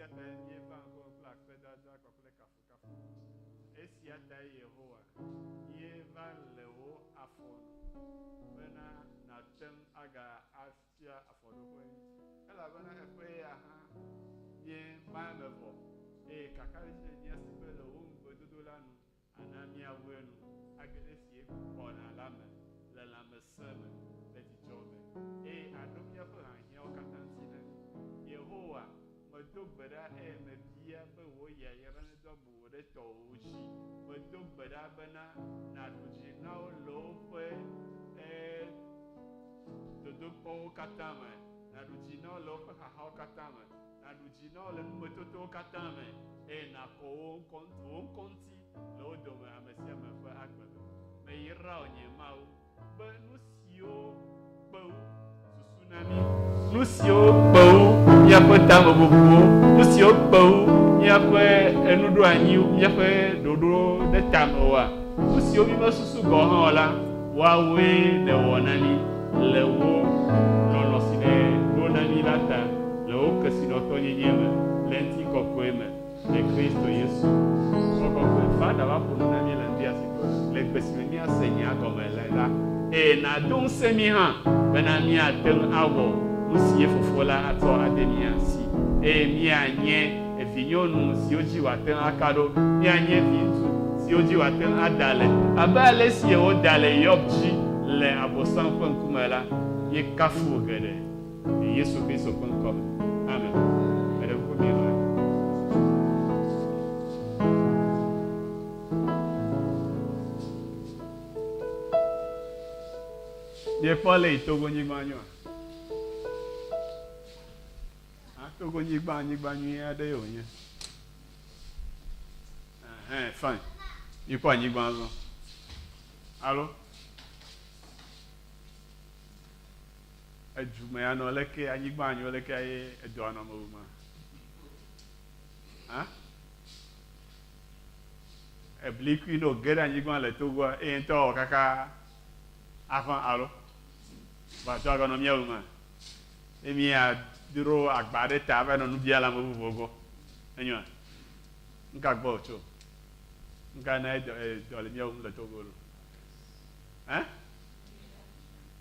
esia ta nie va ngo pla pedada ko pla kafu esia ta Yehowa ye va lewo afon bena na tem aga asia afodo ko ela bena efe ya ha ye ba mevo kakari je nia sibele wo ngododo lanu anami awenu agede sie ko na lame la lame seme le dijome adomia fa hanya o katansine Yehowa medogbeda me bia be wo ya yere ne do bu de to oji medogbeda bena na doji na o lo pe dodo po katame na doji na o lo pe ha katame na doji na o le metoto katame na ko konti lo do me amesia me fa agbebe me yira onye mawo be no sio bo susunami no sio bo ya pe tamo bobo no sio bo ya pe enudo anyi ya pe dodo de tamo wa no sio bi masusu go han ola wa we de wonani lewo no sine do nani lata lewo kesino to nyenyeme lenti kokoeme de Cristo Yesu kokoko fada wa ponu na ni lendia siko le pesimi asenya gomela la na don semi ha bena mi aten awo musie fofola ato ademia si mi anye efinyonu si oji waten akado mi anye vintu si oji waten adale abale si o dale yobji le abosan pankumela ye kafu gede Yesu Kristo pankom amen mere ko mi no ye pole Togo nyigbanyo Togo nyigbanyo ade yo yen fine ipo nyigbanzo allo ejume ya no leke anyigbanyo leke aye edo ana mo ma ebliku no gera nyigban le Togo ento kaka avant allo ba to aga no mia uma emi a duro agbade ta ba no bia la mo vogo enyo nka gbo cho nka na do le mia um le Togo lo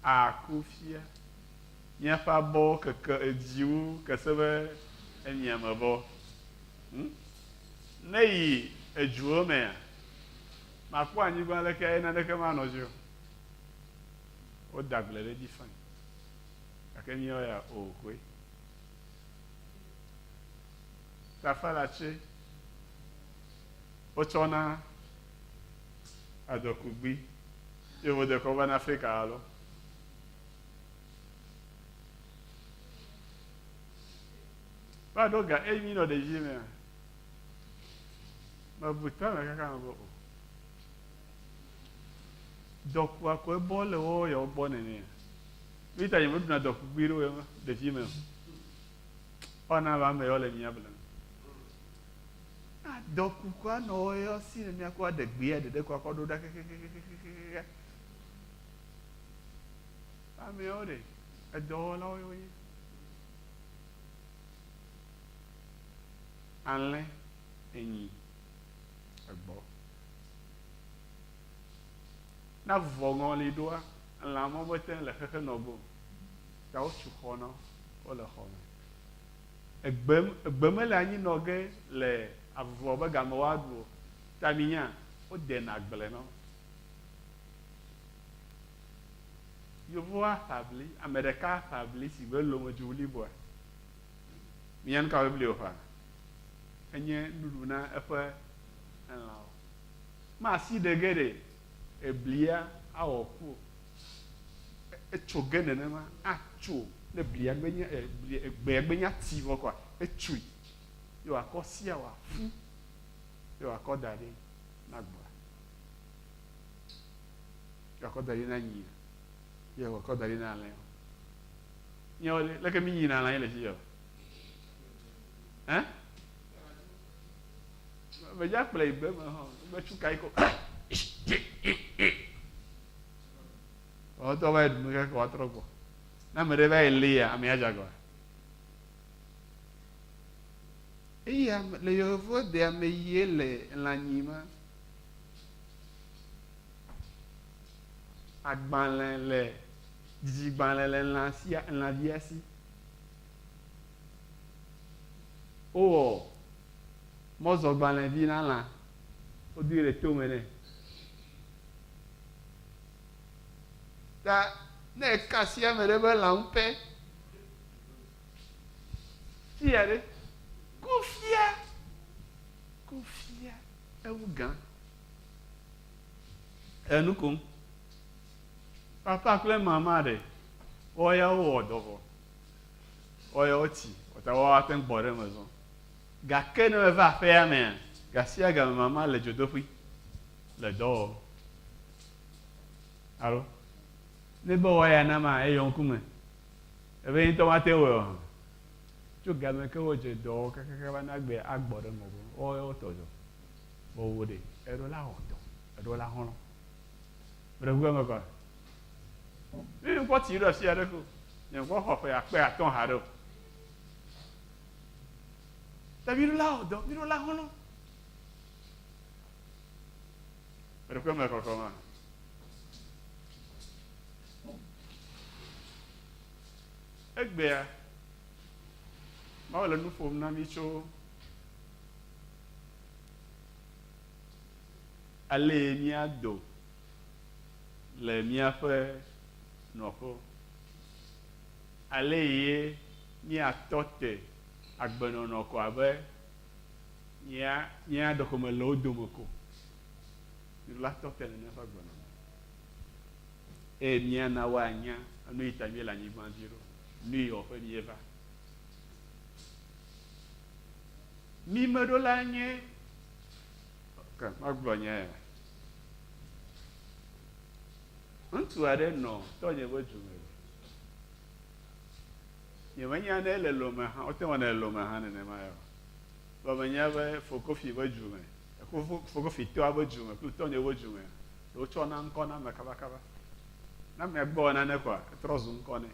akufia nya fa bo ke ejiu ke sebe emi amabo nei ejuo me ma kwa anyi gba le ke na de ke ma no jo o dagbele di fan akemi oya okwe tafalache ochona adokugbi ewo de ko na Africa alo ba doga emi no de jime ma buta na kaka ngo doku akọ ebe ole o ya ogbo nene vita yemo duna doku gbiro e de fime ona ba me ole mi abla doku kwa no yo si mi akọ de gbe de ko akọ do da kekekekeke ame ore e do la o yo anle enyi egbo na vɔŋɔ li doa la mo bete le xexe nogo ta o tsu xɔ na o le xɔ me egbeme le anyi nɔge le avuvɔ be game wa ɖu ta mi nya o de na agble no yovo aƒabli ame ɖeka aƒabli si be lome dzo liboa mi nya nu ka bibli o fa enye nuɖu na eƒe elãwo ma si de ge ɖe eblia awɔ ku etso ge nenema atso ne blia gbenya egbe gbenya ti vɔ kɔa etsui ye wòakɔ sia wòafu ye wòakɔ da ɖe na gboa ye wòakɔ da ɖe na nyi ye wòakɔ da ɖe na alẽ nye wòle leke mi nyina alẽ le fi yɔ medza kplɔ yi gbe me hã metsu ka yi ko ọtọ va edu keke w'atrɔ gbɔ na ame ɖe va yi lia amea dza gɔa eye le yevu de AMEHI le lãnyima agbalẽ le dzidzigbalẽ le lãvia si wowɔ mɔzɔgbalẽvi na lã wodui le tome nɛ ta ne eka asi ame ɖe be lã ŋupɛ fia ɖe kufia ewu gã enu kom papa kple mama ɖe woya wowɔ dɔ vɔ woya wotsi wɔta woate ŋu gbɔ ɖe me zɔ gake ne meva aƒea mea gasia game mama le dzodoƒui le dɔ wɔm alo ne be woya na ma eyɔ ŋkume ebe ŋutɔ mate wɔe o tso game ke wodze dɔwɔ kakaka va na gbe agbɔ ɖe me o woya wotɔ dzɔ wɔwo ɖe eɖo la wɔ dɔ eɖo la xɔlɔ ɖeʋu eme kɔ mi kpɔ tsi ɖe asi aɖe ko nye kpɔ xɔ ƒe akpe atɔ̃ ha ɖe o ta mi ɖo la wɔ dɔ mi ɖo la xɔlɔ ɖeʋu eme kɔkɔ ma egbea Mawu le nu ƒom na mi tso ale míado le míaƒe nɔƒe ale ye míatɔ te agbenɔnɔ ko abe mía ɖexɔme le wo dome ko la tɔ te nene ƒe agbenɔnɔ eye míana woanya nu yi ta mí le anyigba dzi ɖo nu yi wɔƒe míeva mi meɖo la nye magblɔ nye ŋutsu aɖe nɔ tɔnye ƒe dzume nyemenya ne le lome hã wote wɔ ne lome hã nenema ya o menya be fokofi ƒe dzume fokofi tɔa ƒe dzume kple tɔnye ƒe dzume wotsɔ na ŋkɔ na me kabakaba na me gbɔ nane koa etrɔ zu ŋkɔ nɛ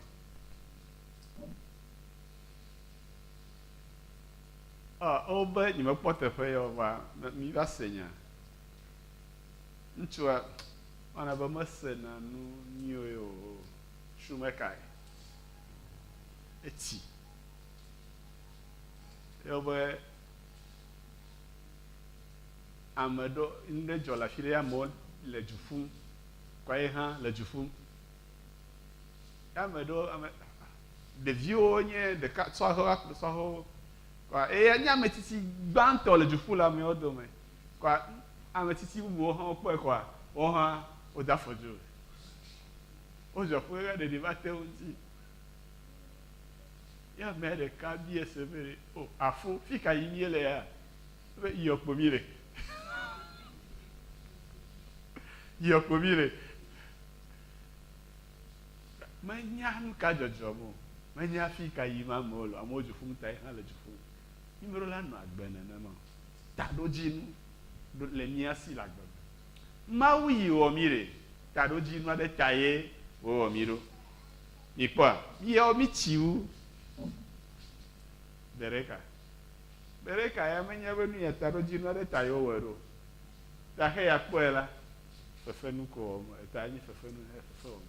wobe nyemekpɔ teƒe ya va mi va se nya ŋutsua wana be mesena nu nyuie o shumekae etsi yobe ame ɖo nu ɖe dzɔ le afi ɖe amewo le du ƒum kɔa ye hã le du ƒum ame ɖo ɖeviwo nye ɖeka sɔhewo kɔa eye nye ame tsitsi gbãtɔ le du ƒum le amewo dome kɔa ame tsitsi bubuwo hã wokpɔe kɔa wo hã wode afɔ dzo wodzɔ ƒe ɣe ɖeɖi va te wo ŋuti ya ame ɖeka bie se be o afo fi ka yi mie le ya be yɔ kpo mi le yɔ kpo mi le menya nu ka dzɔdzɔm o menya fi ka yi ma amewo le amewo du ƒum ta hã le du ƒum mi me ɖo la nɔ agbe nenema taɖodzinu le mía si le agbe Mawu yi wɔ mi ɖe taɖodzinu aɖe ta ye wowɔ mi ɖo mi kpɔa miyawo mi tsi wu bereka ya menye be nu ya taɖodzinu aɖe ta ye wowɔe ɖo ta he ya kpɔe la fefenu ko wɔm eta nye fefenu he fefe wɔm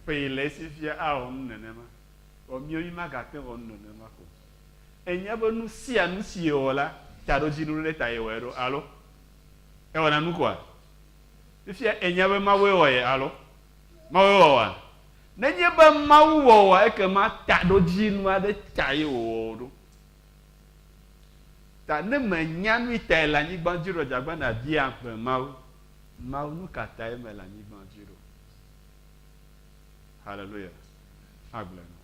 ƒe yi le esi fia awɔ nu nenema wɔ miawo mi magate wɔ nu nenema ko enya be nu sia nu si ye wɔ la taɖodzinu ɖe ta ye wɔe ɖo alo ewɔna nu koa fifia enya be Mawu wɔ ye alo Mawu wɔ wa nenye be Mawu wɔ wa ekema taɖodzinu aɖe ta ye wowɔ ɖo ta ne menya nu ta ye le anyigba dzi ɖo dzagba na bia ƒe Mawu nu ka ta ye me le anyigba dzi ɖo haleluya agblɔ no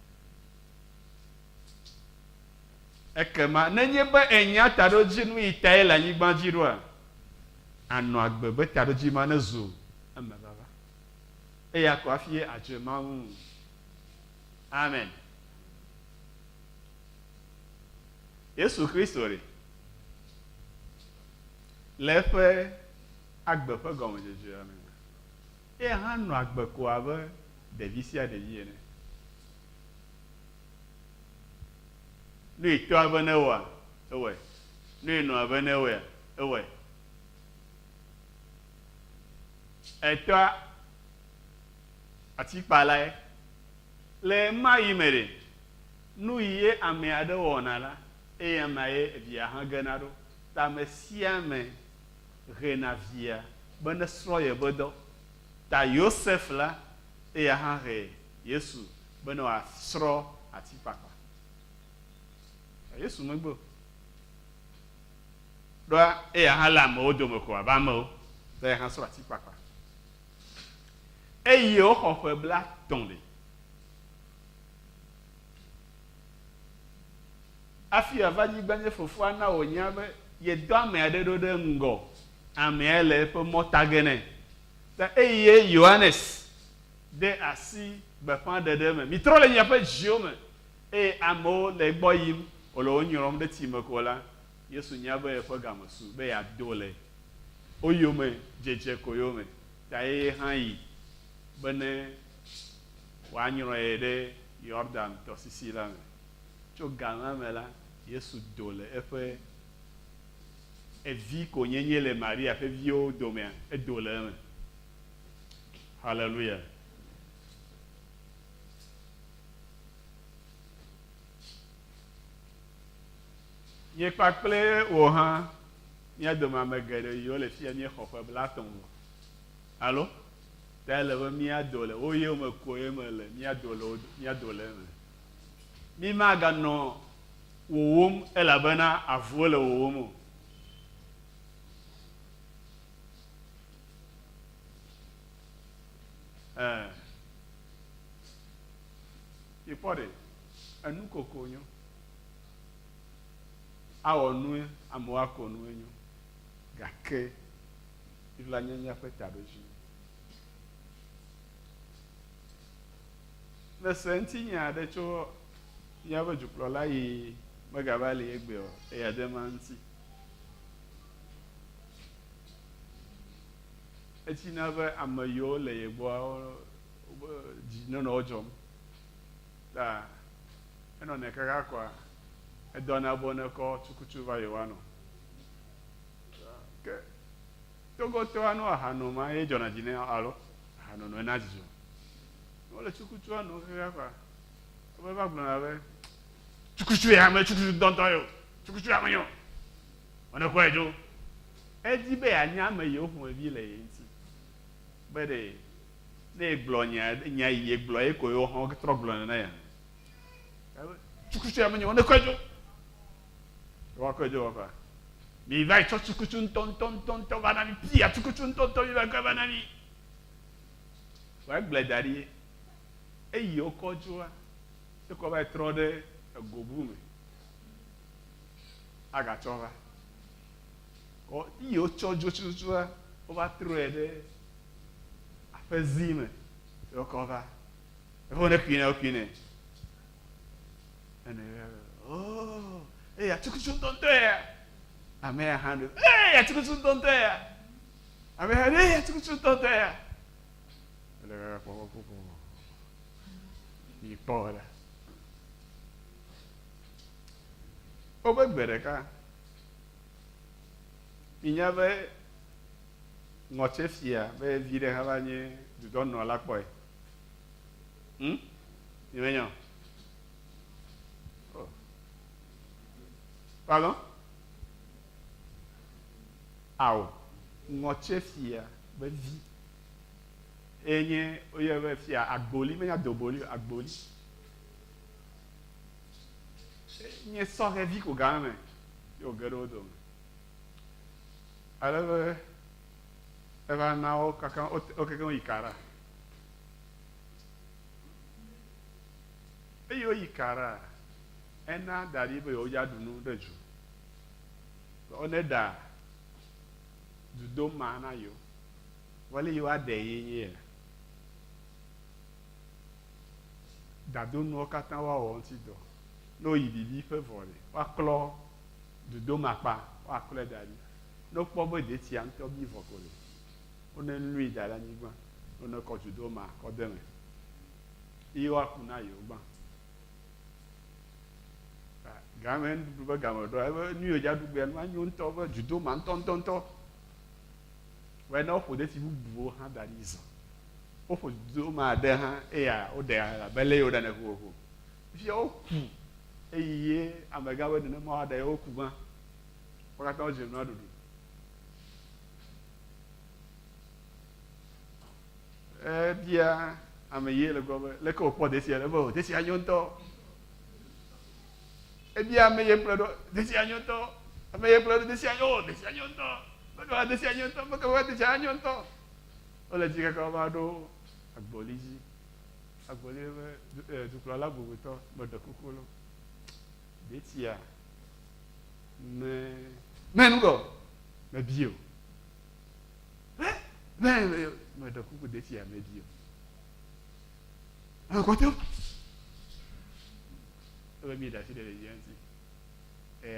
ekema nenye be enya taɖodzinu yi ta ye le anyigba dzi ɖoa anɔ agbe be taɖodzinu ma ne zu eme vava eya ko hafi adze Mawu amen Yesu-Kristo re le eƒe agbe ƒe gɔmedzedzea me eya hã nɔ agbe ko abe ɖevi sia ɖevi ene nu etɔa be ne wɔa ewɔe nu enɔa be ne wɔa ewɔe etɔa atikpalae le ma yi me ɖe nu yi ye ame aɖe wɔna la eye ame ye via hã gena ɖo ta ame sia ame hena via be ne srɔ̃ ye be dɔ ta Yosef la eya hã he Yesu be ne wòasrɔ̃ atikpakpa Yesu megbe ɖoa eya hã le amewo dome ko abe amewo ta eya hã srɔ̃ atikpakpa eye woxɔ ƒe blatɔ̃ ɖe afi ava nyigba nye fofoa na wònya be yedɔ ame aɖe ɖo ɖe ŋgɔ amea le eƒe mɔtage nɛ ta eye Yohanes de asi gbeƒã ɖeɖe me mitrɔ le miaƒe dziwo me eye amewo le gbɔ yim wòle wo nyrɔm ɖe tsi me ko la Yesu nya be eƒe gamesu be yeado le wo yome dzedze ko yome ta eye hã yi be ne wòanyrɔ ye ɖe Yɔrdan tɔsisi la me tso gama me la Yesu do le eƒe evi ko nyenye le Maria ƒe viwo domea edo le eme haleluya nye kpakple wò hã mía dome ame geɖe yiwo le fia míexɔ ƒe blatɔ̃ vɔ alo ta ele be míado le wo yewo me ko ye me le míado le eme mi maganɔ wòwom elabena avuwo le wòwom o ikpɔ ɖe enu koko nyo awɔ nue amewo ako nue nyo gake ifla nye míaƒe taɖodzi ne se ŋutinya aɖe tso míaƒe dukplɔla yi megava li egbe o eya de ma ŋuti etsina be ame yiwo le ye gbɔ dzi nɔnɔ dzɔm ta enɔ ne kaka kɔa edɔna bo ne kɔ tsukutsu va yewoanɔ ke togotɔa nɔ ahanoma ye dzɔna dzi ne alo ahanono ena dzidzɔ wole tsukutsua nɔ kaka kɔa wobe va gblɔna be tsukutsu ya me tsukutsu dɔntɔ yo tsukutsu ya me nyo wone kɔe dzo edi be yeanya ame yiwo ƒomevi le ye ŋuti be ɖe ne egblɔ nya yi egblɔ ye ko yewo hã trɔ gblɔna na ya tsukutsu ya me nyo wone kɔe dzo wakɔe dzo wɔƒa mi va tsɔ tsukutsu ŋutɔŋutɔŋutɔ va na mi pia tsukutsu ŋutɔŋutɔ mi va kɔe va na mi wòagblɔe da ɖi eyi wokɔ dzoa ekɔ va trɔ ɖe egobu me agatsɔ va kɔ yi wotsɔ dzo tsutsutsua wova trɔe ɖe aƒezi me wokɔ va efɔ ne kui ne wokui ne ene oh eya tsukutsu ŋutɔŋutɔ ya amea hã ɖo eya tsukutsu ŋutɔŋutɔ ya amea hã ɖo eya tsukutsu ŋutɔŋutɔ ya ele kaka kpɔkpɔkpɔ mi kpɔ la wobe gbe ɖeka minya be ŋɔtse fia be vi ɖe hã va nye dudɔnɔ kpɔe mi menyo pardon awo ŋɔtse fia be vi enye oye be fia agboli menya doboli agboli nye sɔhɛvi ko gã me yo ge ɖe wo dome ale be eva na wo kaka wo yi kara eye woyi kara ena da ɖi be yewoya ɖu nu ɖe dzo wone ɖa dudoma na yewo wale yewoaɖe ye nye ya dadonuwo katã woawɔ ŋuti dɔ ne woyi bibi ƒe vɔ ɖe woaklɔ dudoma kpa woaklɔe da ɖi ne wokpɔ be detia ŋutɔ bi vɔ ko le wone nui da ɖe anyigba wone kɔ dudoma kɔ de me eye woaku na yewo gbã Gamen du gamen do nu yo jadu gbe ma nyu nto ba judo ma nto we na ofo de ti bubu ha dalizo ofo judo ma de ha e ya o de la bele yo da na ko fi o ku eye amega we de na ma da o ku ba o ka to je no dudu dia AMEHI le go le ko po de si le bo de si anyo nto dia AMEHI plado de si anyo nto AMEHI plado de si anyo nto ba de si anyo nto ba ka de si anyo nto o le jika ka ba do agboliji agbole du kula la bo to mo de kokolo de ti ya me nugo me bio me de kuku de ti ya me bio quoi tu mi da si de gente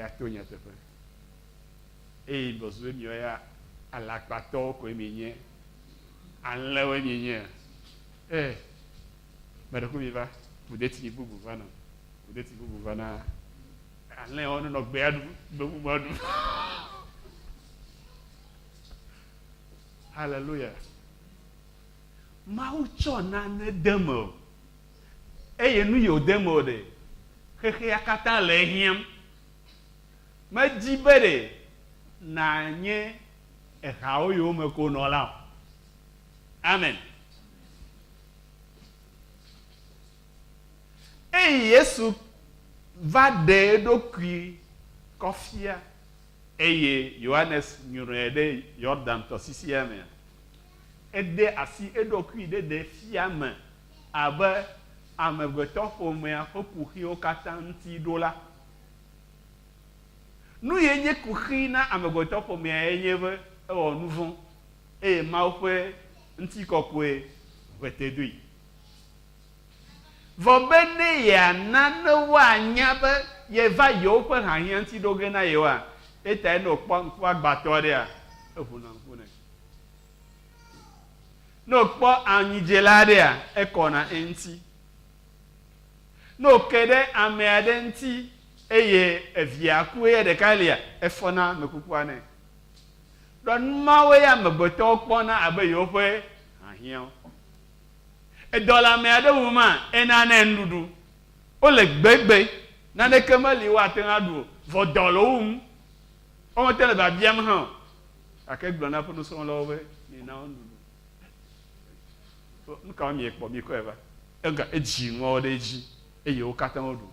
a tonya te fa e bozu mi ya ala pato ko mi nye an lewe mi nye me de ku mi va bu de ti bubu vana an le ono no gbe adu bubu madu hallelujah maucho na ne demo eye nu yo demo de keke akata le him ma jibere na nye e hao yo me ko no la amen Yesu va de dokui kofia eye Johannes nyurede Jordan to sisiame ede asi edokui de fiame abe amegbeto fome afo kuhi o katanti dola nu yenye kuhi na amegbeto fome yenye be o nuvon e maofe nti kokwe wetedui vobene ya nana wa nyabe ye va yo pe hanyanti doge na yewa eta no kwa gbato dia efuna fune no po anyijela dia ekona enti no kede ameade nti eye eviaku ye de kalia efona mekukwane don mawe ya megbeto kpona abe yo pe ahian edola meade wuma enana ndudu o le gbegbe na ne kemali wa tenadu vo dolum o tele ba biam han akegbo na punu so lowe ni na ndudu so nka mi ekpo mi ko eba enga eji nwo de ji eye o katan odu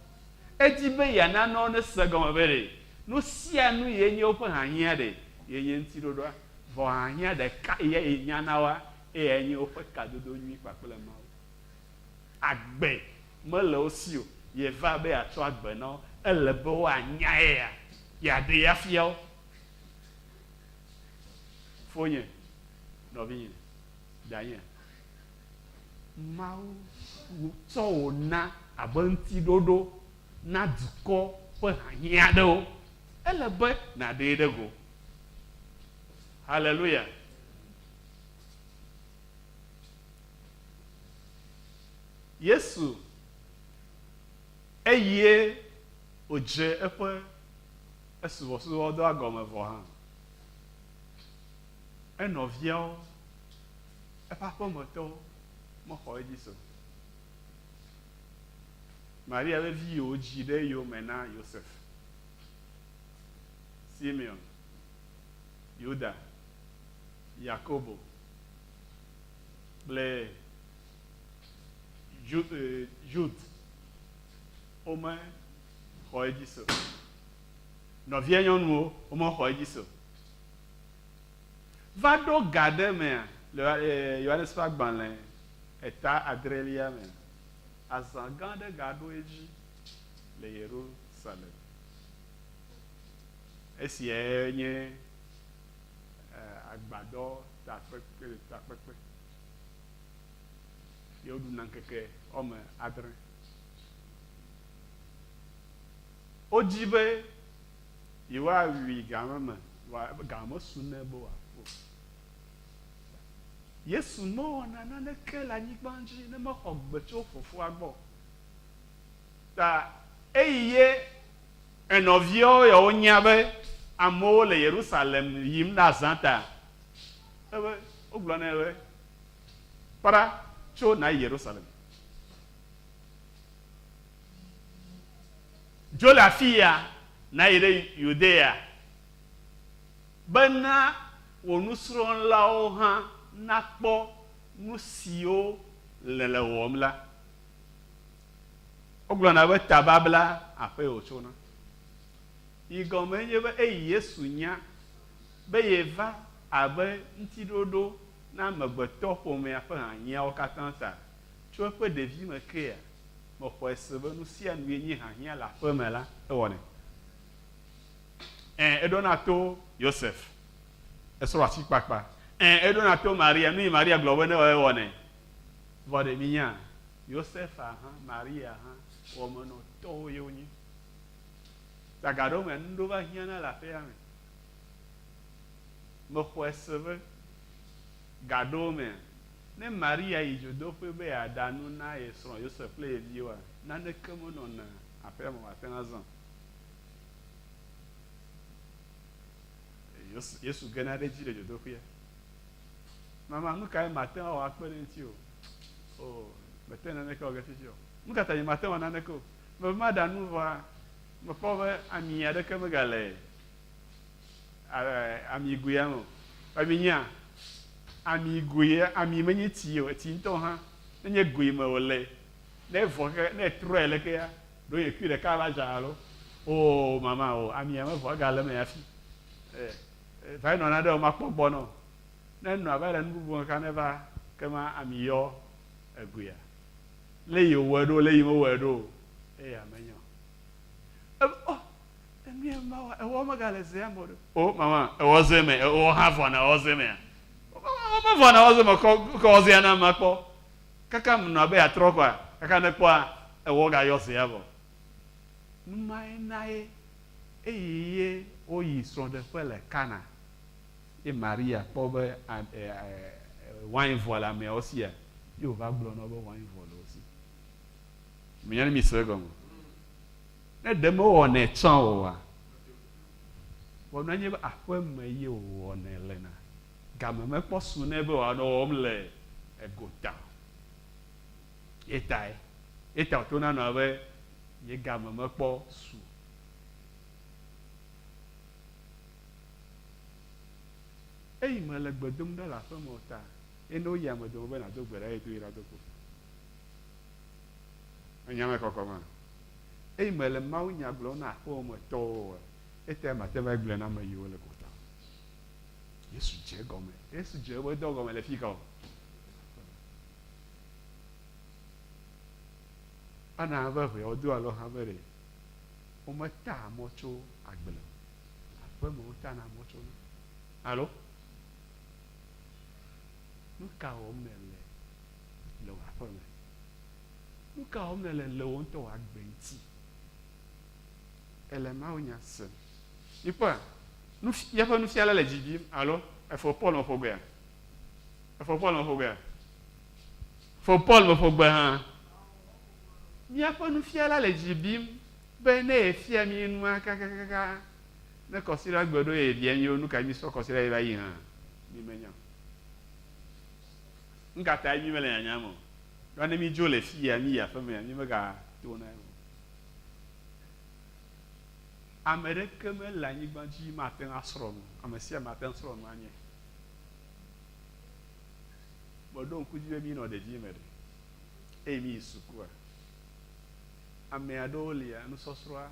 eji be ya na no ne segon bere no sia nu ye nye open ahia de ye nye ntidodo vo ahia de ka ye nya nawa e nye open kadodo nyi papele ma agbe mele osi o ye va be ato agbe no elebe wa nya ya de ya fiao fonye no bi danye mau so na abanti dodo na duko pe hanya do elebe na de go hallelujah Yesu eye oje epe esuwo do agome vo ha enovia epa pomoto mo ho Jesu Maria le vi oji de yo mena Joseph Simeon Yuda Jacobo ble Jude Oma ho Jesu no vie nyonu o mo ho Jesu va do garder me le Johannes Fagbanle eta adrelia me azangan de gado eji le Jerusalem esi enye agbado ta pepe yo du nankeke ome adre ojibe yiwa wi gamama wa gamo sunebo wa Yesu mo na ne kela nyigbanji ne mo ogbecho fufu agbo ta eye enɔviawo yawo nya be amewo le Yerusalem yim na zã ta ebe wogblɔ nɛ be kpɔɖa tso na yi Yerusalem dzo le afi ya na yi ɖe Yudea bena wò nusrɔ̃lawo hã nakpɔ nu siwo le wɔm la. Wogblɔna be tababla aƒe wòtso na. Yi gɔme nye be eyi Yesu nya be yeva abe ŋutiɖoɖo na amegbetɔ ƒomea ƒe hanyiawo katã ta. Tso eƒe ɖevi me kea, mexɔe se be nu sia nu nye hahia le aƒe me la, ewɔnɛ. Eɖona to Yosef, esrɔ̃ asikpakpa. Eɖona to Maria, nu yi Maria gblɔ be ne ewɔnɛ. Vɔ ɖe mi nya, Yosef hã, Maria hã, wɔmenɔtɔwo ye wonye. Taga ɖewo me nuɖo va hiãna le aƒea me. Mexɔe se be gaɖewo me, ne Maria yi dzodoƒe be yeaɖa nu na ye srɔ̃ Yosef kple ye viwoa, naneke menɔna aƒea me wòate ŋu azã. Yesu gena ɖe dzi le dzodoƒea. Mama, nu kae mate ŋu awɔ akpe ɖe ŋuti o? O, mete naneke wɔ ge fifi o. Nu ka ta nye mate wɔ naneke o? Me maɖa nu vɔa, mekpɔ be ami aɖeke megale amiguia me o. Ami nya, amiguia, ami menye tsi o, tsi ŋutɔ hã, nenye gui me wòle, ne vɔ ne trɔe lekea, ɖo ye kui ɖeka va dza alo. O mama o, amia me vɔ egale me hafi. Va yi nɔna ɖe o makpɔ gbɔ nɔ. Ne nɔ ava le nu bubu me ka ne va kema ami yɔ eguia. Le yi wɔe ɖo, le yi me wɔe ɖo, eya menyo. Oh, enu ma wa, ewɔ megale zea me ɖo. O mama, ewɔ ze me, ewɔ hã vɔna ewɔ ze mea. Me vɔna ewɔ ze me kɔ ewɔ zea na ma kpɔ. Kaka menɔ abe atrɔ kɔa, kaka ne kpɔa ewɔ gayɔ zea vɔ. Numae na ye, eyi ye woyi srɔ̃ɖeƒe le Kana. Ye Maria kpɔ be wine vɔ le ameawo sia, ye wòva gblɔ na be wine vɔ le wo si. Menya ne mi se gɔme. Ne ɖe mewɔnɛ tsã oa, wɔna nye be aƒeme ye wòwɔnɛ lena. Game mekpɔ su nɛ be wòanɔ wɔm le egota. Yetae wòtona nɔ be ye game mekpɔ su. Eyi me le gbe dom ɖe le aƒe me ta, ye ne woyi ame dome be nàdo gbe ɖa ye to yi ɖado ko. Enya me kɔkɔ ma. Eyi me le Mawu nya gblɔm na aƒe me tɔwo, eta mate va gblɔe na ame yiwo le gota. Yesu dze gɔme, Yesu dze eƒe dɔ gɔme le fi ka o. Ana be ʋeawo do alo hã be ɖe, wometa mɔ tso agble. Aƒe me wotana mɔ tso na. Alo? Nu ka wɔm nele le wò aƒe me? Nu ka wɔm nele le wò ŋutɔ wò agbe ŋuti? Ele Mawu nya sem. Ikpɔa, yeƒe nufiala le dzi bim, alo? Efo Paul me ƒo gbea? Efo Paul me ƒo gbea? Fo Paul me ƒo gbe hã? Míaƒe nufiala le dzi bim be ne efia mi nua kakakaka, ne kɔsiɖa gbe ɖo ye bia mi nu ka mi sɔ kɔsiɖa ye va yi hã, mi menya. Nkata mi mele nyanya mo. Ɖo ne mi dzo le fi ya mi yi aƒe me mi mega to na o. Ame ɖeke mele anyigba dzi mate ŋu asrɔ̃ nu. Ame sia ame ate ŋu srɔ̃ nu anye. Meɖo ŋku dzi be mi nɔ ɖevi me ɖe. Eye mi yi sukua. Ame aɖewo lia nusɔsrɔ̃a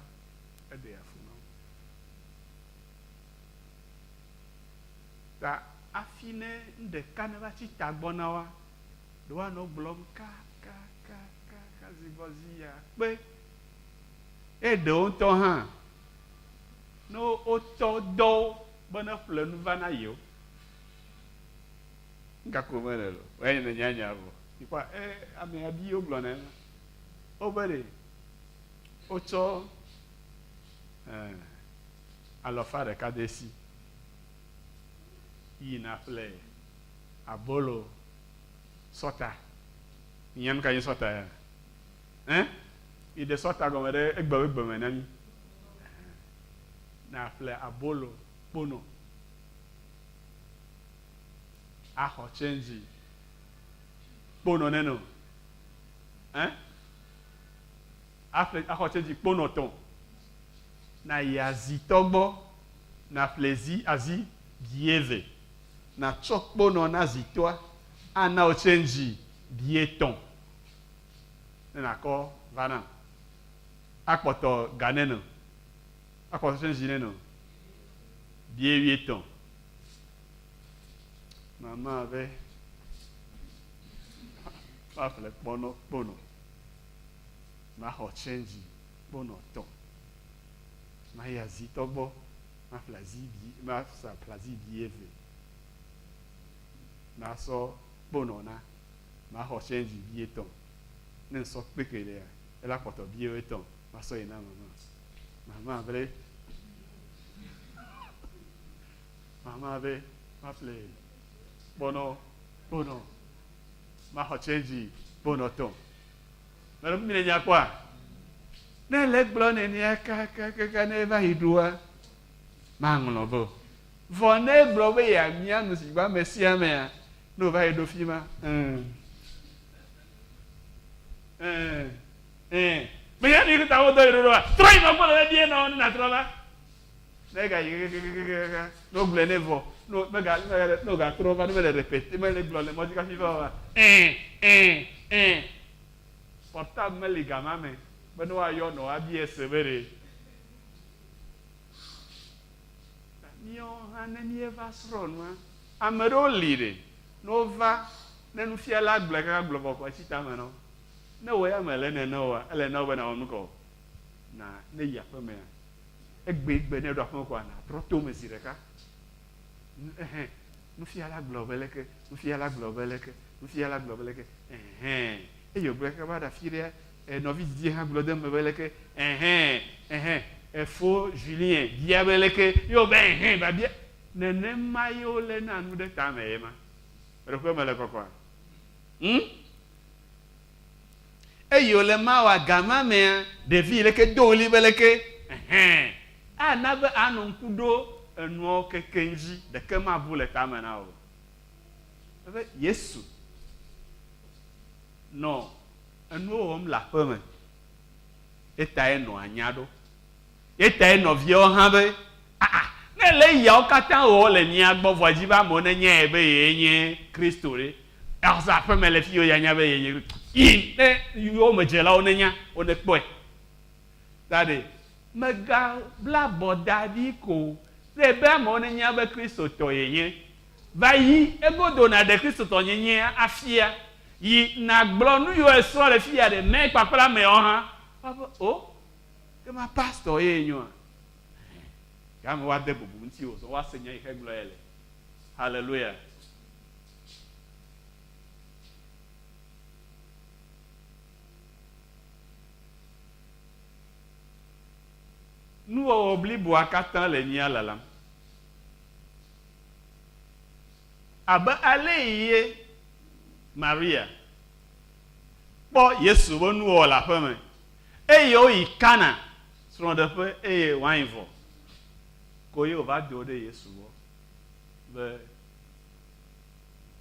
eɖe afu na wo. Ta afi ne ɖeka ne va tsi tagbɔ na wa, ɖe woanɔ gblɔm ka zigɔzi ya kpe. Eye ɖewo ŋutɔ hã, ne wotɔ dɔwo be ne ƒle nu va na yewo. Ngako mele lo, woe ne nyanya vɔ. Ikpɔ ame abi wo gblɔ na ema. Wobe ɖe wotsɔ alɔfa ɖeka de si yina ƒle abolo sɔta. Nya nu ka nye sɔta ya? Yi de sɔta gɔme ɖe egbe me na mi. na ƒle abolo kpono axɔ change kpono neno axɔ change kpono tɔn na yi azitɔ gbɔ na ƒle azi bieve na tsɔ kpono na zitɔa ana o change bietɔn ne na kɔ vana akpɔtɔ ga neno akpɔtɔ change neno bietɔn mama be ma ƒle kpono ma xɔ change kpono tɔn ma yi azitɔ gbɔ ma sa ƒle bieve ma sɔ kpono na ma xɔ change bietɔn ne nsɔ kpeke ɖea ela kpɔtɔ bietɔn ma sɔ yi na mama be ma ƒle kpono ma xɔ change kpono tɔn mɛ mi ne nya kpɔa ne le gblɔ nenia kakaka ne va yi ɖoa ma ŋlɔ be vɔ ne gblɔ be yeamia nu si gba me sia mea ne o va yi ɖo fi ma menya ni ta wo do yi ɖoa trɔ yi ma gbɔ le die nɔ ne na trɔ va ne ga yi kakaka no gblɔ ne vɔ no ga trɔ va ne me le répéter me le gblɔ le mɔdzi kafi va portable me li gama me be ne woayɔ nɔ abie se be ɖe míawo hã ne míeva srɔ̃ nua ame ɖewo li ɖe ne wova ne nufiala gblɔ kaka gblɔ vɔ kɔ esi tame nɔ ne wo ya me le nene oa ele ne wo be na wɔ nu kɔ na ne yi aƒe mea egbe ne ɖo aƒe me kɔa na trɔ to me zi ɖeka nufiala gblɔ be leke nufiala gblɔ be leke nufiala gblɔ be leke eye wògblɔ kaka va ɖe afi ɖe nɔvi Didier hã gblɔ de me be leke efo Julien bia be leke yo be babia nenema yewo le na nu ɖe tame ye ma ɖeƒe me le kɔkɔa eye wòle ma wa gama mea ɖevi leke do wòli be leke ana be anɔ ŋku ɖo enuawo kekeŋ dzi ɖeke ma bu le tame na o ebe Yesu nɔ enuwo wɔm le aƒe me etae nɔ anya ɖo etae nɔviawo hã be ne le yawo katã wɔ le mia gbɔ vɔ dzi be amewo ne nyae be ye nye Kristo ɖe azɔ aƒe me le fi wo ya nya be ye nye yi ne yiwo me dzelawo ne nya wo ne kpɔe da ɖe mega bla bɔ da ɖi ko ne be amewo ne nya be Kristo tɔ ye nye va yi egodo na ɖe Kristo tɔ nye nye afia yi na gblɔ nu yiwo esrɔ̃ le fi ya ɖe mɛ kpakple amewo hã abe o ke ma pastor ye nyoa ame wa de bubu ŋuti o so wa se nya yi he gblɔ ye le hallelujah nuwɔwɔ bliboa katã le nia lalam abe ale ye Maria kpɔ Yesu be nuwɔwɔ le aƒe me eye woyi Kana srɔ̃ɖeƒe eye wain vɔ ko ye wòva do ɖe Yesu gbɔ be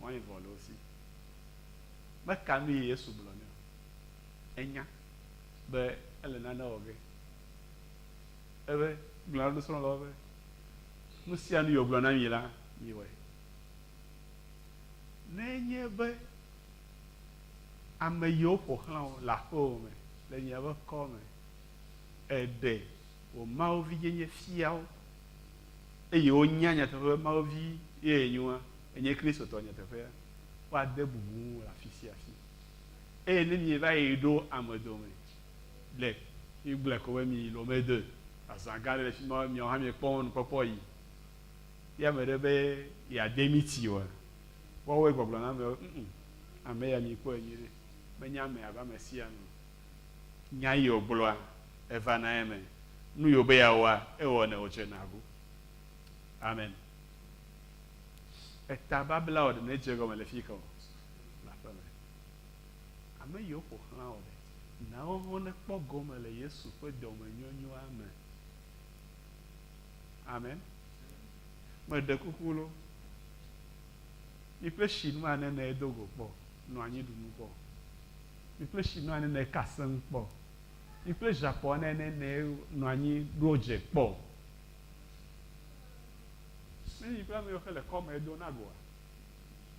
wain vɔ le wo si meka nu yi Yesu gblɔ nɛ o enya be ele nane wɔ ge ebe gblɔ na nusrɔ̃lawo be nu sia nu yiwo gblɔ na mi la mi wɔe nenye be ame yiwo ƒo xlã wo le aƒewo me le nye be kɔ me eɖe wo Mawu vi nye fiawo eye wonya nyateƒe Mawu vi ye nyoa enye Kristo tɔ nyateƒea woade bubu le afi sia afi eye ne mi va yi ɖo ame dome le mi gblɔe ko be mi lome de azã gã ɖe le fi ma miawo hã mi kpɔ nukpɔkpɔ yi ya me ɖe be yeade mi ti oa wɔwoe gbɔgblɔ na amewo ame ya mi kpɔ enyi ɖe menye ame abe ame sia nu nya yi wògblɔa eva na eme nu yiwo be yeawɔa ewɔ ne wòdze na go amen eta babla wɔ ɖe ne dze gɔme le fi ka o le aƒe me ame yiwo ƒo xlã wɔ ɖe nawo hã ne kpɔ gɔme le Yesu ƒe dɔmenyonyoa me Amen. Meɖe kuku lo. Mi kple Chinois nene edogo kpɔ, nɔ anyi ɖu nu kpɔ. Mi kple Chinois nene kasem kpɔ. Mi kple Japon nene nɔ anyi ɖo dze kpɔ. Ne mi kple ame yiwo ke le kɔme edo na goa.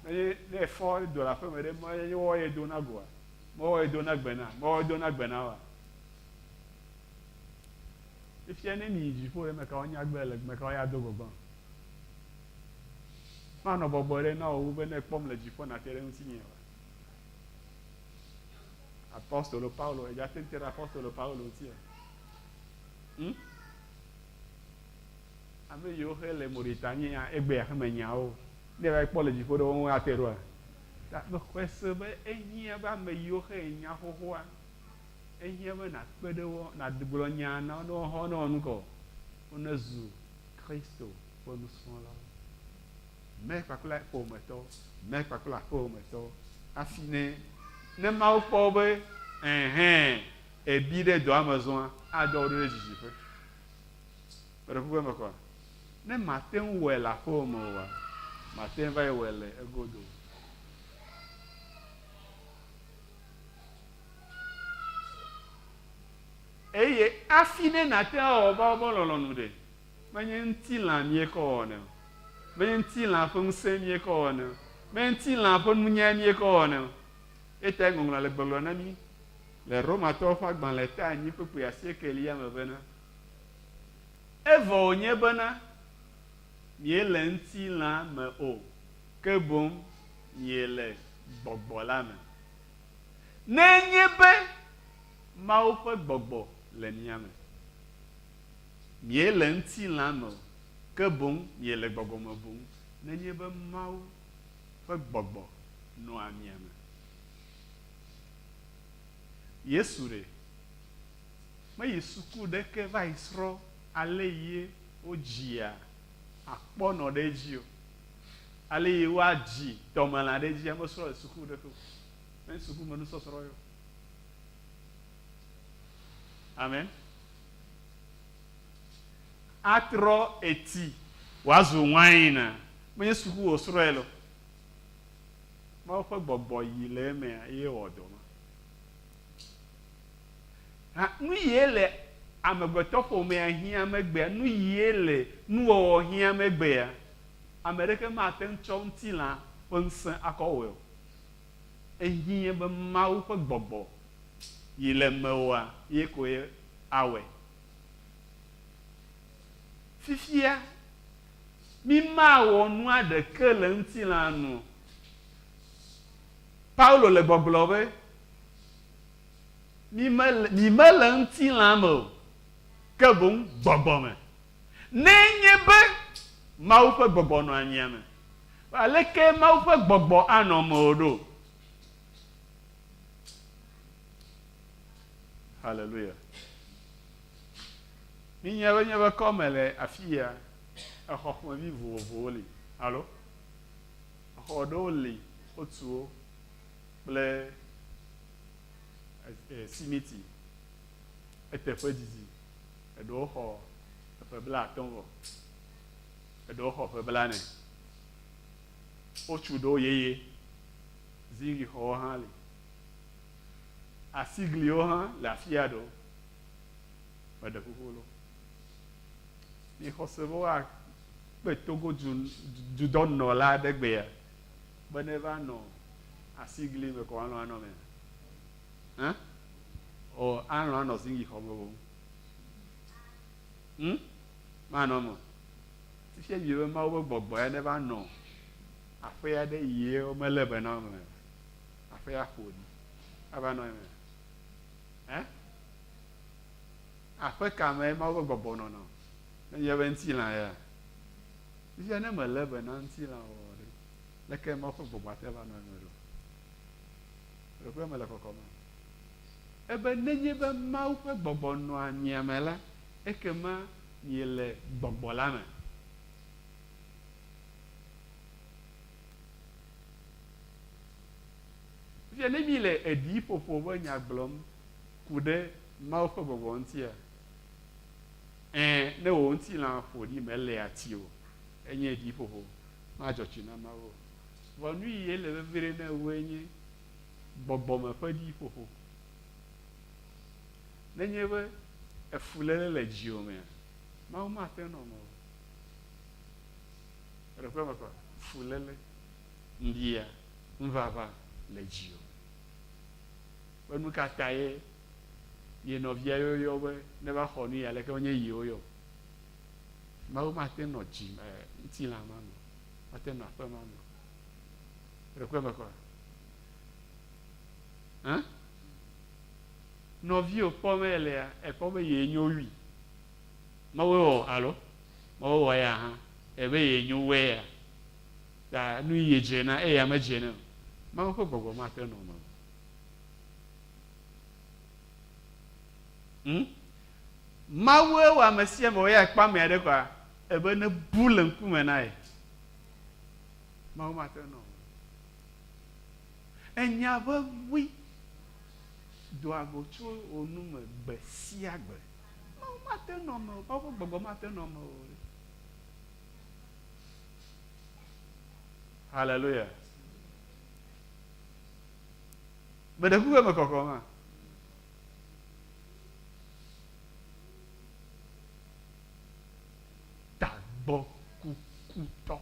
Ne efɔ do le aƒe me ɖe mɔ ye wɔ ye do na goa. Mɔ ye do na gbena, mɔ ye do na gbena wa. Efia ne mi yi dziƒo ɖe me ka wonya gbe le me ka woya do gbɔgbɔ. Manɔ bɔbɔ ɖe na wo be ne kpɔm le dziƒo na te ɖe ŋutinye wa. Apostolo Paulo, edza tente ɖe apostolo Paulo ŋuti ya. Ame yiwo he le Mauritania egbe ya me nyawo. Ne va kpɔ le dziƒo ɖe wo ate ɖoa. Me xɔe se be ehia be ame yiwo he nya xoxoa. Ehia be na kpe ɖe wo na gblɔ nya na wo hɔ ne nu kɔ. Wo ne zu Kristo ƒe nusrɔ̃lawo. Me kpakple ƒometɔ, me kpakple aƒemetɔ. Afi ne Mawu kpɔ be ebi ɖe dɔa me zɔa, adɔ wo ɖe dzidziƒe. Meɖe ƒuƒe me kɔa. Ne mate ŋu wɔe le aƒe me oa, mate ŋu va yi wɔe le egodo. Eye afi ne nate wɔ ba wo be lɔlɔnu ɖe, menye ŋutilã mie kɔ wɔne o. Menye ŋutilã ƒe ŋusẽ mie kɔ wɔne o. Menye ŋutilã ƒe nunya mie kɔ wɔne o. Eta ŋɔŋlɔ le gbɔgblɔ na mi le Romatɔwo ƒe agbalẽ 8:9 me bena evɔ wònye bena miele ŋutilã me o, ke boŋ miele gbɔgbɔ la me. Nenye be Mawu ƒe gbɔgbɔ le mia me, miele ŋutilã me o, ke boŋ miele gbɔgbɔ me boŋ. Nenye be Mawu ƒe gbɔgbɔ nɔa mia me. Yesu ɖe meyi suku ɖeke va yi srɔ̃ ale yi wodzia akpɔnɔ ɖe dzi o. Ale yi woadzi tɔmelã ɖe dzi ame srɔ̃ le suku ɖeke o. Men suku me nusɔsrɔ̃ yo. Amen. Atrɔ eti wòazu wain menye suku wòsrɔ̃e lo. Mawu ƒe gbɔgbɔ yi le emea ye wɔ dɔ ma. Nu yie le amegbetɔ ƒomea hiã megbea, nu yie le nuwɔwɔ hiã megbea, ame ɖeke mate ŋu tsɔ ŋutilã ƒe ŋusẽ akɔ wɔe o. Ehiẽ be Mawu ƒe gbɔgbɔ yi le mewɔa ye koe awɔe. Fifia mi mawɔ nua ɖeke le ŋutilã nu. Paulo le gbɔgblɔ be mi mele ŋutilã me o, ke boŋ gbɔgbɔ me. Nenye be Mawu ƒe gbɔgbɔ nɔ mia me, aleke Mawu ƒe gbɔgbɔ anɔ me o ɖo? Hallelujah. Nye be kɔme le afi ya, exɔ ƒomevi vovovowo li. Alo? Exɔ ɖewo li, wotu wo kple simiti. Eteƒe didi. Eɖewo xɔ eƒe 50 vɔ. Eɖewo xɔ eƒe 40. Wotu ɖewo yeye. Zigli xɔwo hã li. Asigliwo hã le afia ɖewo. Meɖe kuku lo. Mi xɔ se be woakpe Togo dudɔnɔla ɖe gbea be ne va nɔ asigli me ko alɔ anɔ me. O alɔ anɔ zigli xɔ me bo. Manɔ me. Fifia mi be Mawu be gbɔgbɔ ya ne va nɔ aƒe aɖe yie wo mele be na me. Aƒea ƒoɖi. Ava nɔ me. Aƒe ka me Mawu be gbɔgbɔ nɔnɔ. Nenye be ŋutilã ya. Fifia ne mele be na ŋutilã o ɖe. Leke Mawu ƒe gbɔgbɔ ate va nɔ me ɖo. Ɖekpe mele kɔkɔm. Ebe nenye be Mawu ƒe gbɔgbɔ nɔa mia me la, ekema miele gbɔgbɔ la me. Fifia ne mi le ediƒoƒo be nya gblɔm ku ɖe Mawu ƒe gbɔgbɔ ŋutia, ne wo ŋuti la ƒoɖi mele ati o enye ɖiƒoƒo madzɔtsi na mawo vɔ nu yi le vevie ne woe nye gbɔgbɔme ƒe ɖiƒoƒo nenye be efuléle le dziwò mea mawu mate nɔ me o eɖeƒe me kɔ fuléle ŋɖia ŋvava le dziwò be nu katã ye nɔvia yoyɔ be ne va xɔ nu ya leke wonye yiwo yɔ mawu mate nɔ dzi ŋutilã ma me mate nɔ aƒe ma me eɖeƒe me kɔ nɔviwo kpɔ me lea ekpɔ be ye nyo wi mawu wɔ alo mawu wɔ ya hã ebe ye nyo wɛa ta nu yi dze na eya me dze ne o mawu ƒe gbɔgbɔ mate nɔ me o mawu wɔ ame sia ame wòya kpa ame aɖe kɔa ebe ne bu le ŋkume na ye mawu mate nɔ me enya be wi doa go tso wo nu me gbe sia gbe mawu mate nɔ me o mawu ƒe gbɔgbɔ mate nɔ me o hallelujah beɖeku be me kɔkɔ ma tagbɔ kukutɔ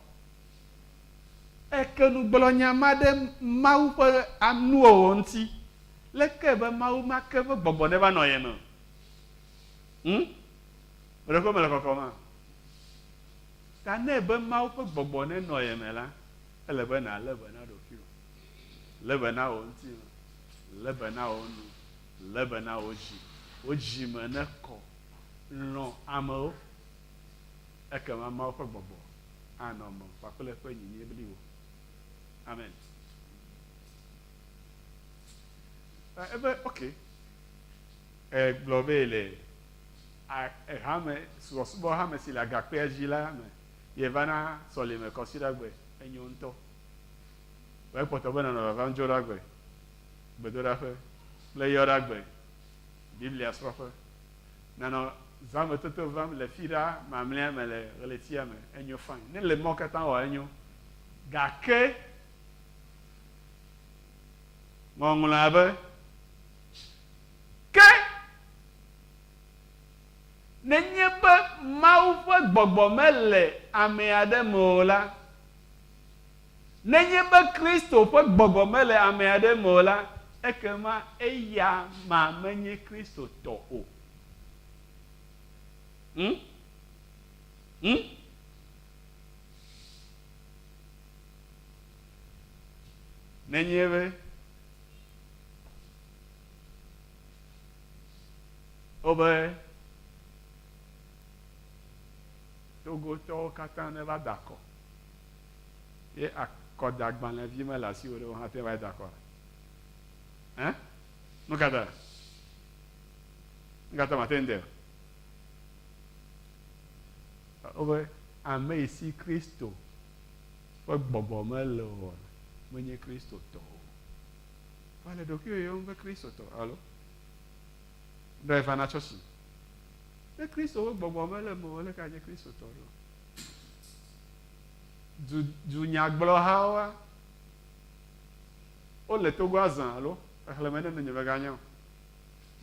eke nugblɔnya ma ɖe mawu ƒe anuwɔwɔ ŋuti leke be mawu ma ke ƒe gbɔgbɔ ne va nɔ ye me beɖeku me le kɔkɔ ma ta ne be mawu ƒe gbɔgbɔ ne nɔ ye me la ele be na le be na ɖokuiwò le be na wò ŋuti le be na wo nu le be na wo dzi me ne kɔ lɔ̃ amewo ekema mawu ƒe gbɔgbɔ anɔ me kpakple ƒe nyinyi bliwo amen ebe ok gblɔ be le hame subɔsubɔ hame si le agakpea dzi la me ye va na sɔlime kɔsiɖagbe enyo ŋutɔ wòe kpɔtɔ be nɔnɔ vava ŋdzo ɖagbe gbedoɖaƒe kple yɔɖagbe biblia srɔ̃ƒe nanɔ zãmetoto vam le fi ɖa mamlɛa me le ɣletia me enyo fain ne le mɔ katã wɔ enyo gake ŋɔŋlɔ abe ke nenye be mawu ƒe gbɔgbɔ mele ame aɖe me o la nenye be kristo ƒe gbɔgbɔ mele ame aɖe me o la ekema eya ma menye kristo tɔ o nenye be wobe togotɔwo katã ne va da akɔ ye akɔdagbalẽvi me le asiwò ɖe wo hã te va da akɔ nu katã mate ŋdɛ wobe ame yi si kristo ƒe gbɔgbɔ mele o menye kristo tɔ o va le ɖokuiwò yɔm be kristo tɔ alo ɖe va na tsɔsi ne kristo ƒe gbɔgbɔ mele me o leke anye kristo tɔ ɖo dunyagblɔhawoa wole togo azã alo exlẽme ne nye meganya o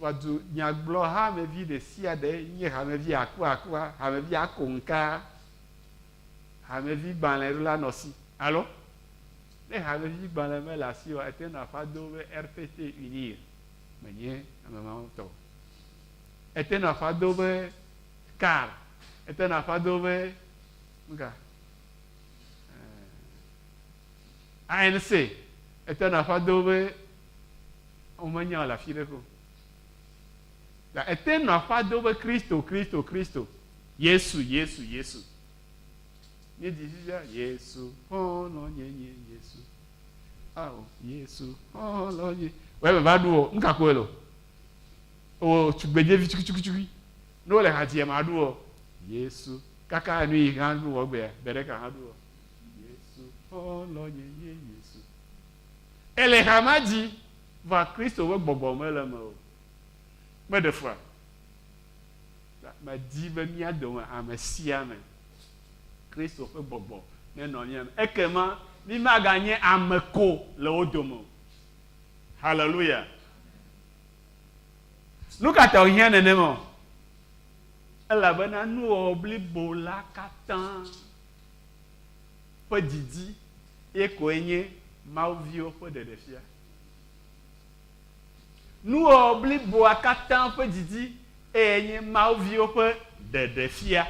va dunyagblɔha hamevi ɖe sia ɖe nye hamevi akua hamevi akonka hamevi gbalẽɖola nɔ si alo ne hamevi gbalẽ mele asi o ete nɔ aƒa do be rpt unir menye ame mawo tɔ ete nɔ aƒa do be car ete nɔ aƒa do be nuka ANC ete nɔ aƒa do be womenya le afi ɖe ko ete nɔ aƒa do be kristo yesu nye dzizia yesu xɔlɔ nye yesu awo yesu xɔlɔ nye wòye me va ɖu o nuka koe lo o tugbedzevi tsukitsukitsukui ne wole ha dzia ma ɖu o yesu kaka nu yi hã ɖu wɔ gbea be ɖeka hã ɖu o yesu xɔlɔ nye yesu ele ha ma dzi va kristo ƒe gbɔgbɔ mele me o meɖe fua me di be mía dome ame sia ame Kristo ƒe gbɔgbɔ nenɔ mía me ekema mi maganye ame ko le wo dome o. Hallelujah. Nu ka ta wòhiã nenema o elabena nuwɔwɔ blibo la katã ƒe didi ye koe nye mawuviwo ƒe ɖeɖefia. Nuwɔwɔ bliboa katã ƒe didi eye nye mawuviwo ƒe ɖeɖefia.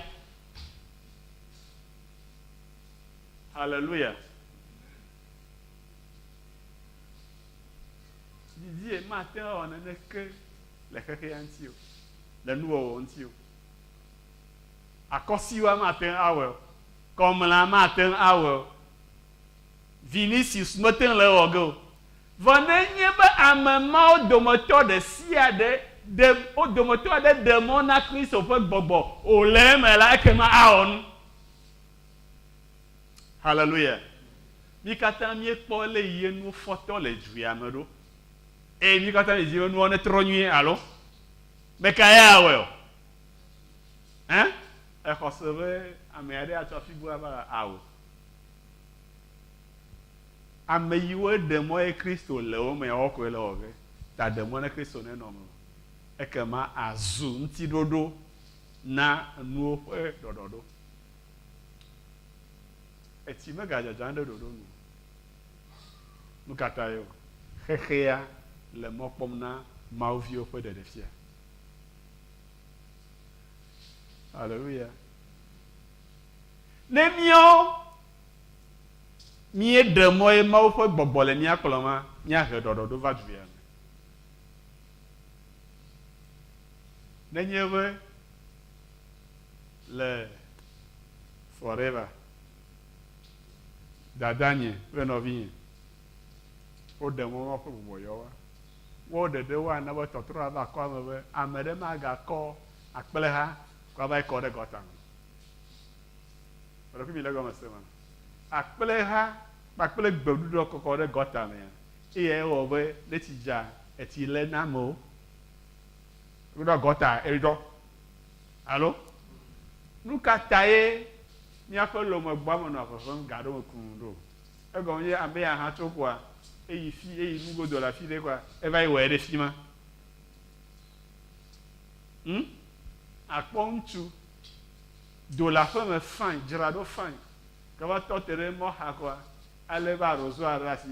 Hallelujah. Didier mate ŋu awɔ naneke le xexea ŋuti o, le nuwɔwɔ ŋuti o. Akɔsiwa mate ŋu awɔe o, kɔmlã mate ŋu awɔe o, Vinicius mete ŋu le ewɔ ge o. Vɔ nenye be ame mawo dometɔ ɖe sia ɖe wo dometɔ aɖe ɖe mɔ na Kristo ƒe gbɔgbɔ wòle eme la ekema awɔ nu. Hallelujah. Mi katã miekpɔ le ye nu fɔtɔ le dzuya me ɖo. Eye mi katã mi dzi be nuwo netrɔ nyuie alo? Meka ya awɔe o. Exɔ se be ame aɖe atsɔ fibu ava awɔ. Ame yiwo ɖe mɔ ye Kristo le wo me yawo koe le wɔ ge. Ta ɖe mɔ ne Kristo nenɔ me. Ekema azu ŋutiɖoɖo na nuwo ƒe ɖɔɖɔɖo. Etsi megadzadzam ɖe ɖoɖo nu. Nu katã yo. Xexea le mɔ kpɔm na mawuviwo ƒe ɖeɖefia. Hallelujah. Ne míawo míeɖe mɔ ye Mawu ƒe gbɔgbɔ le mía kplɔ ma, míahe ɖɔɖɔɖo va dzuya me. Nenye be le forever dadanye kple nɔvinye woɖe mɔ ma ƒe gbɔgbɔ yɔwa. Wo ɖeɖe woana be tɔtrɔ ava kɔ ame be ame ɖe magakɔ akpleha kɔ ava kɔ ɖe gɔta me. Ɖeku mi le gɔme se ma. Akpleha kpakple gbeɖuɖɔ kɔkɔ ɖe gɔta me eye ewɔ be ne tsi dza etsi le na amewo. Ɖo gɔta eɖɔ. Alo? Nu ka ta ye míaƒe lomegbɔ me nɔ ƒeƒem ga ɖo me kunu ɖo? Egɔme nye abe ya hã tso koa eyi nugodo le afi ɖe koa eva yi wɔe ɖe fi ma. Akpɔ ŋutsu do le aƒe me fain, dzra ɖo fain. Ke va tɔ te ɖe mɔ xa koa ale va rozoa ɖe asi.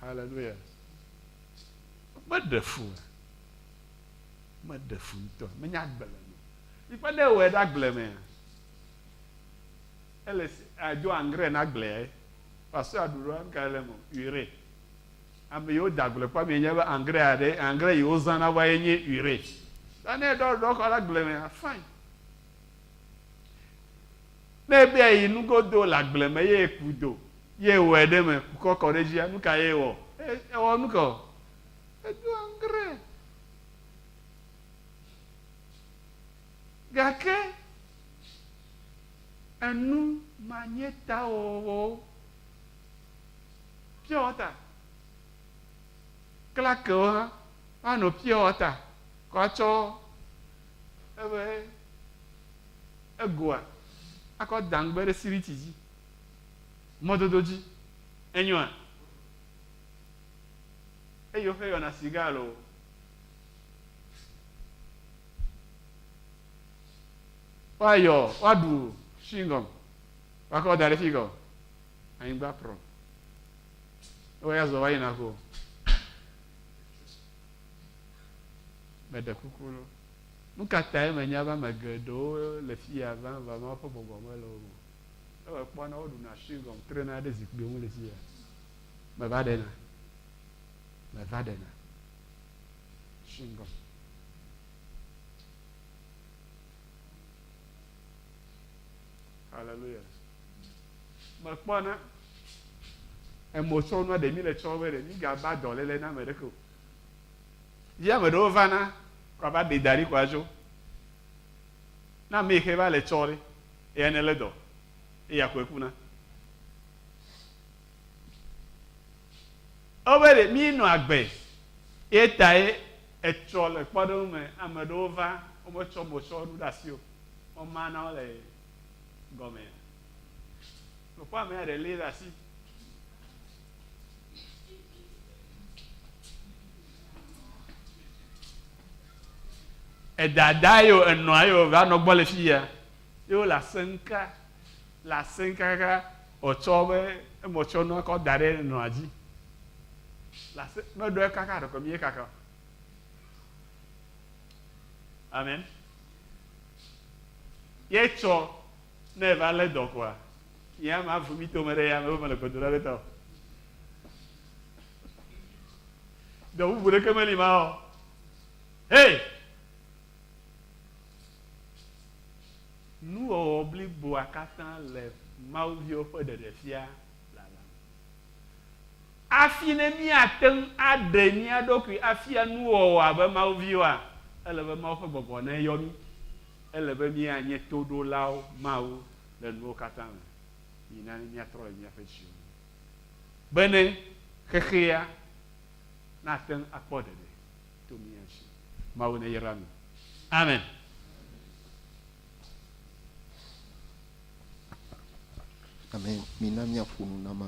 Hallelujah. Meɖe fu. Meɖe fu ŋutɔ. Menya agble me. Ikpe ne wɔe ɖe agble mea. Ele ado angre na agblea. Parce que aɖuɖɔ nuka le mo urée. Ame yiwo da agble kpɔ mi nye be angre yiwo zãna va ye nye urée. Ne ɖɔ kɔ ɖe agble mea fine. Ne be yi nugodo le agble me ye ku do. Ye wɔe ɖe me kukɔ kɔ ɖe dzia nuka ye wɔ? Ewɔ nuka? Edo angre. Gake enu manye ta wɔwɔ pure water. Klakewo hã anɔ pure water kɔ atsɔ ebe egoa akɔ dangbe ɖe siriti dzi. Mɔdodo dzi. Enyoa. Eyo xe yɔna siga lo. Woayɔ, woaɖu shingom. Woakɔ da ɖe fi gɔ. Anyigba prɔ. Woya zɔ va yina ko. Meɖe kuku lo. Nu ka ta ye menya be ame geɖewo le fia va ma ƒe gbɔgbɔ me le wo me. Ewɔ kpɔna woɖuna shingom trena ɖe zikpuiwo ŋu le fia. Meva ɖena. Shingom. Hallelujah. Mekpɔna emotsɔnua ɖe mi le tsɔ be ɖe mi gaba dɔléle na ame ɖeke o. Yi ame ɖewo vana kɔ ava ɖe da ɖi kɔ adzo. Na ame yi xe va le tsɔ ɖe eya ne le dɔ eya koe kuna. Over mi no agbe. Etae etrɔ le kpɔɖeŋu me ame ɖewo va wometsɔ mosɔ ɖu ɖe asi o. Woma na wo le gɔme. Lɔƒo ame ya ɖe lé ɖe asi. Edada yo enɔa yo va nɔ gbɔ le fi ya. Yo le aseŋka kaka wòtsɔ be emɔtsɔnua kɔ da ɖe enɔa dzi. Meɖɔe kaka ɖe kɔmi ye kaka. Amen. Ye tsɔ ne va lé dɔ koa, ya ma vu mi tome ɖe yame wome le gbedo ɖe tɔ. Dɔ bubu ɖeke meli ma o. Hey! Nuwɔwɔ bliboa katã le Mawuviwo ƒe ɖeɖefia lalam. Afi ne míate ŋu aɖe mía ɖokui afia nuwɔwɔ abe Mawuviwoa, ele be Mawu ƒe gbɔgbɔ ne yɔ mí. Ele be míanye toɖolawo Mawu le nuwo katã me. Yina míatrɔ le míaƒe dziwo. Bene xexea nate ŋu akpɔ ɖeɖe to mía dzi. Mawu ne yra mí. Amen. Amen. Mina mia funu nama.